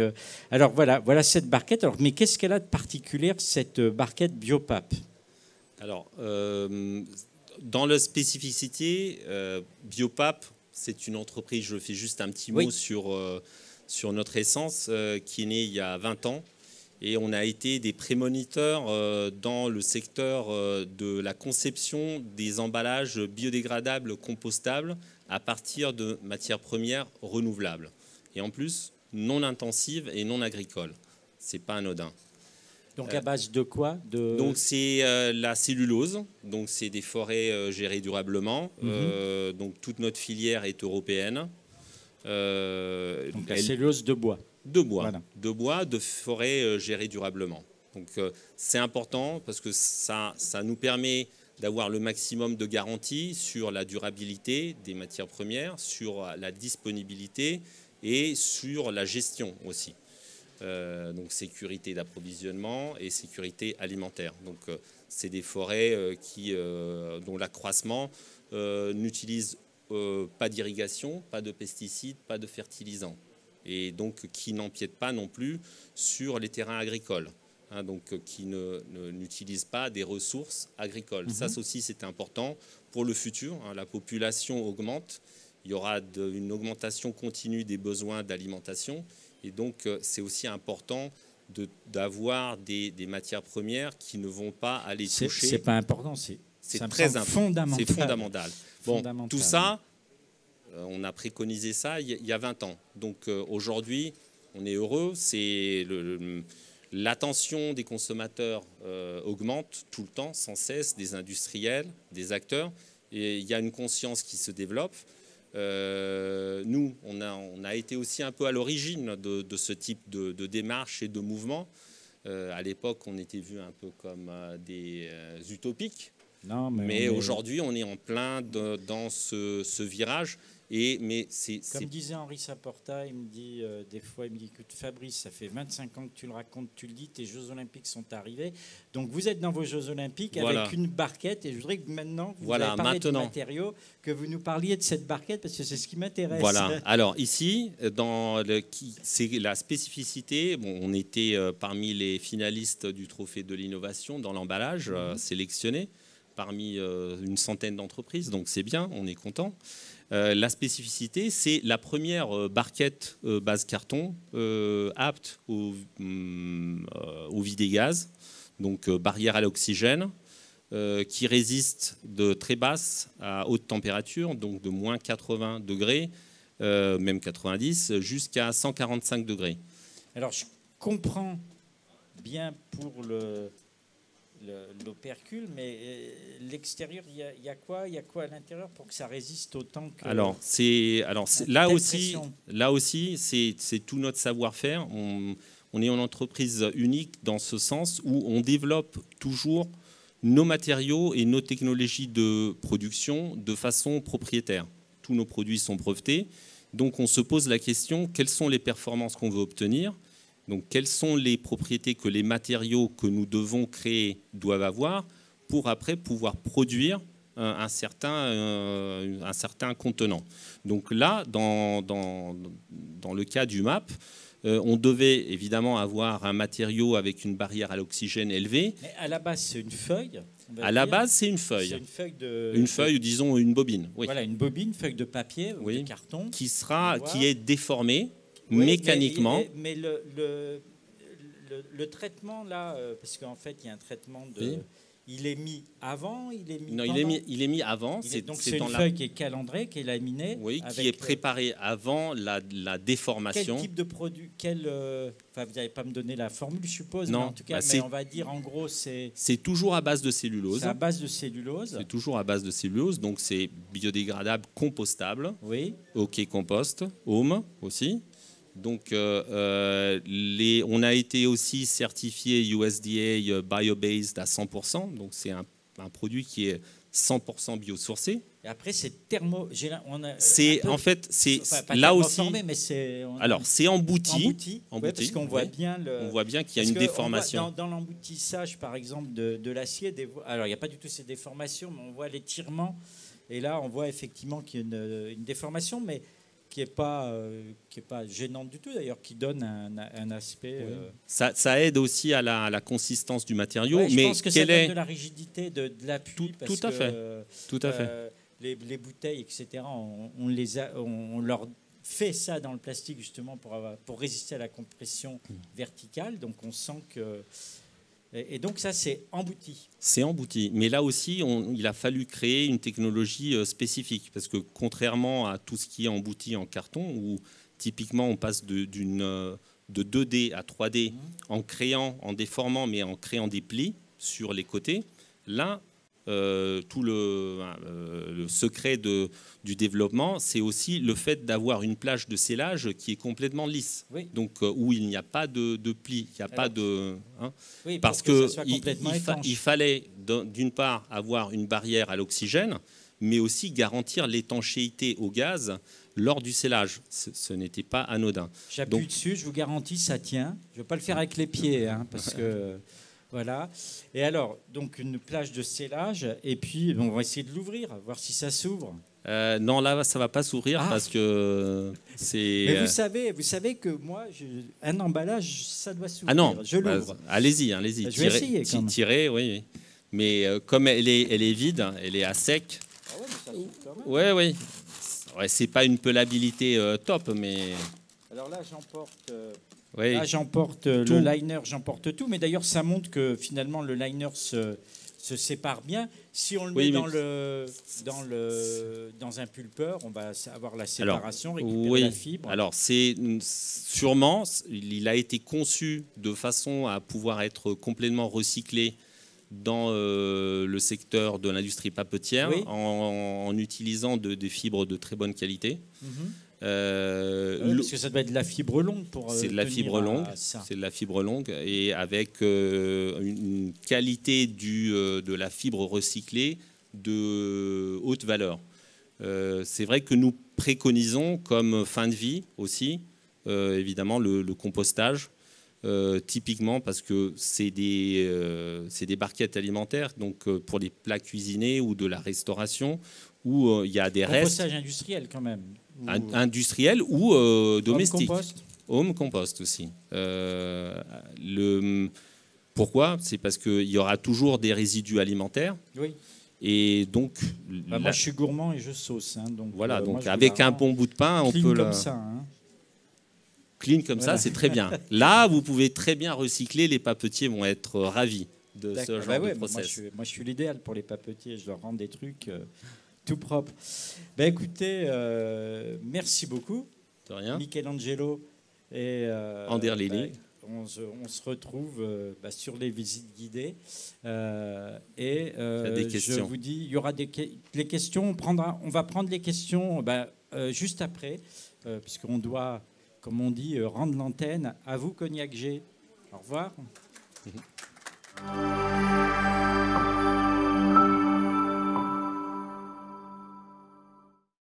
alors voilà cette barquette. Alors, mais qu'est-ce qu'elle a de particulier, cette barquette Biopap?
Alors, dans la spécificité, Biopap, c'est une entreprise, je fais juste un petit mot sur notre essence, qui est née il y a 20 ans. Et on a été des prémoniteurs dans le secteur de la conception des emballages biodégradables, compostables, à partir de matières premières renouvelables. Et en plus, non intensives et non agricoles. Ce n'est pas anodin.
Donc à base de quoi?
Donc c'est la cellulose. Donc c'est des forêts gérées durablement. Donc toute notre filière est européenne.
Donc la cellulose de bois.
De bois, de forêts gérées durablement. Donc c'est important parce que ça nous permet d'avoir le maximum de garanties sur la durabilité des matières premières, sur la disponibilité et sur la gestion aussi. Donc sécurité d'approvisionnement et sécurité alimentaire. Donc c'est des forêts dont l'accroissement n'utilise pas d'irrigation, pas de pesticides, pas de fertilisants. Et donc qui n'empiètent pas non plus sur les terrains agricoles. Donc qui n'utilisent pas des ressources agricoles. Ça aussi, c'est important pour le futur. La population augmente. Il y aura une augmentation continue des besoins d'alimentation. Et donc, c'est aussi important d'avoir des matières premières qui ne vont pas aller toucher.
C'est pas important, c'est
très
fondamental.
C'est fondamental. Bon, tout ça, on a préconisé ça il y a 20 ans. Donc aujourd'hui, on est heureux. L'attention des consommateurs augmente tout le temps, sans cesse, des industriels, des acteurs. Et il y a une conscience qui se développe. Nous, on a été aussi un peu à l'origine de ce type de démarche et de mouvement. À l'époque, on était vus un peu comme des utopiques.
Non,
mais aujourd'hui, on est en plein dans ce virage.
Comme disait Henri Saporta, il me dit des fois, il me dit que Fabrice, ça fait 25 ans que tu le racontes, tu le dis, tes Jeux Olympiques sont arrivés. Donc vous êtes dans vos Jeux Olympiques avec une barquette et je voudrais que maintenant, vous avez parlé de matériaux, que vous nous parliez de cette barquette parce que c'est ce qui m'intéresse.
Voilà. Alors ici, c'est la spécificité. Bon, on était parmi les finalistes du Trophée de l'innovation dans l'emballage, sélectionnés parmi une centaine d'entreprises. Donc c'est bien, on est content. La spécificité, c'est la première barquette base carton apte au vide et gaz, donc barrière à l'oxygène, qui résiste de très basse à haute température, donc de moins 80 degrés, même 90, jusqu'à 145 degrés.
Alors je comprends bien pour l'opercule, mais l'extérieur, il y a quoi à l'intérieur pour que ça résiste autant que...
Là aussi, c'est tout notre savoir-faire. On est une entreprise unique dans ce sens où on développe toujours nos matériaux et nos technologies de production de façon propriétaire. Tous nos produits sont brevetés. Donc on se pose la question, quelles sont les performances qu'on veut obtenir ? Donc quelles sont les propriétés que les matériaux que nous devons créer doivent avoir pour après pouvoir produire un certain contenant. Donc là, dans le cas du MAP, on devait évidemment avoir un matériau avec une barrière à l'oxygène élevée.
Mais à la base, c'est une feuille.
À la base, c'est une feuille.
C'est
une feuille, disons une bobine. Oui.
Voilà, une bobine, feuille de papier ou de carton.
Qui est déformée mécaniquement.
Mais le traitement, là, parce qu'en fait, il y a un traitement de... Oui. Il est mis avant, il est mis
Non,
pendant.
il est est mis avant.
Donc c'est une feuille qui est calandrée, qui est laminée.
Oui, qui est préparée avant la déformation.
Quel type de produit vous n'allez pas me donner la formule, je suppose.
Non,
mais en tout cas, mais on va dire en gros, c'est
toujours à base de cellulose.
C'est à base de cellulose.
C'est toujours à base de cellulose, donc c'est biodégradable, compostable.
Oui.
OK Compost, Home aussi. Donc, on a été aussi certifié USDA bio-based à 100%. Donc, c'est un produit qui est 100% biosourcé.
Et après, c'est thermo...
C'est là aussi...
Mais c'est
embouti.
Parce qu'on voit bien
on voit bien qu'il y a une déformation.
Dans l'emboutissage, par exemple, de l'acier, alors il n'y a pas du tout ces déformations, mais on voit l'étirement. Et là, on voit effectivement qu'il y a une déformation, mais qui n'est pas gênante du tout, d'ailleurs, qui donne un aspect...
Ça aide aussi à la consistance du matériau.
Ouais,
mais
je pense que ça donne de la rigidité, de l'appui.
Tout à fait.
Les bouteilles, etc., on leur fait ça dans le plastique, justement, pour résister à la compression verticale. Donc, on sent que... Et donc ça, c'est embouti.
C'est embouti. Mais là aussi, il a fallu créer une technologie spécifique. Parce que contrairement à tout ce qui est embouti en carton, où typiquement on passe de 2D à 3D en déformant, mais en créant des plis sur les côtés, là, tout le secret du développement, c'est aussi le fait d'avoir une plage de scellage qui est complètement lisse.
Oui.
Donc, où il n'y a pas de plis, il n'y a pas de...
Oui,
parce qu'il fallait, d'une part, avoir une barrière à l'oxygène, mais aussi garantir l'étanchéité au gaz lors du scellage. Ce n'était pas anodin.
J'appuie dessus, je vous garantis, ça tient. Je ne vais pas le faire avec les pieds, parce que... Voilà. Et alors, donc une plage de scellage, et puis on va essayer de l'ouvrir, voir si ça s'ouvre.
Non, là, ça ne va pas s'ouvrir parce que c'est...
Mais vous savez que moi, un emballage, ça doit s'ouvrir.
Ah non,
je l'ouvre.
Allez-y.
Je vais essayer quand même.
Tirez, oui. Mais comme elle est vide, elle est à sec.
Ah ouais, mais ça s'ouvre quand même.
Oui. Ouais, c'est pas une pelabilité top, mais...
Alors là, j'emporte...
Oui.
Là, j'emporte le liner, j'emporte tout. Mais d'ailleurs, ça montre que finalement, le liner se sépare bien. Si on le met dans un pulpeur, on va avoir la séparation, récupérer la fibre.
Alors, sûrement, il a été conçu de façon à pouvoir être complètement recyclé dans le secteur de l'industrie papetière, en utilisant des fibres de très bonne qualité.
Parce que ça doit être de la fibre longue pour
c'est de la fibre longue. C'est de la fibre longue et avec une qualité de la fibre recyclée de haute valeur. C'est vrai que nous préconisons comme fin de vie aussi, évidemment, le compostage. Typiquement parce que c'est des barquettes alimentaires, donc pour les plats cuisinés ou de la restauration, où il y a des restes.
Compostage industriel quand même.
Industriel ou domestique. Home compost aussi. Pourquoi ? C'est parce qu'il y aura toujours des résidus alimentaires.
Oui.
Et donc,
moi, je suis gourmand et je sauce. Donc,
voilà. Donc, avec un bon bout de pain, on peut
comme ça.
Clean comme ça, c'est très bien. Là, vous pouvez très bien recycler. Les papetiers vont être ravis de ce genre de process.
Moi, je suis l'idéal pour les papetiers. Je leur rends des trucs tout propres. Écoutez, merci beaucoup.
De rien.
Michelangelo et on se retrouve sur les visites guidées. Je vous dis, il y aura les questions. On va prendre les questions juste après, puisqu'on doit, comme on dit, rendre l'antenne. À vous, Cognac G. Au revoir.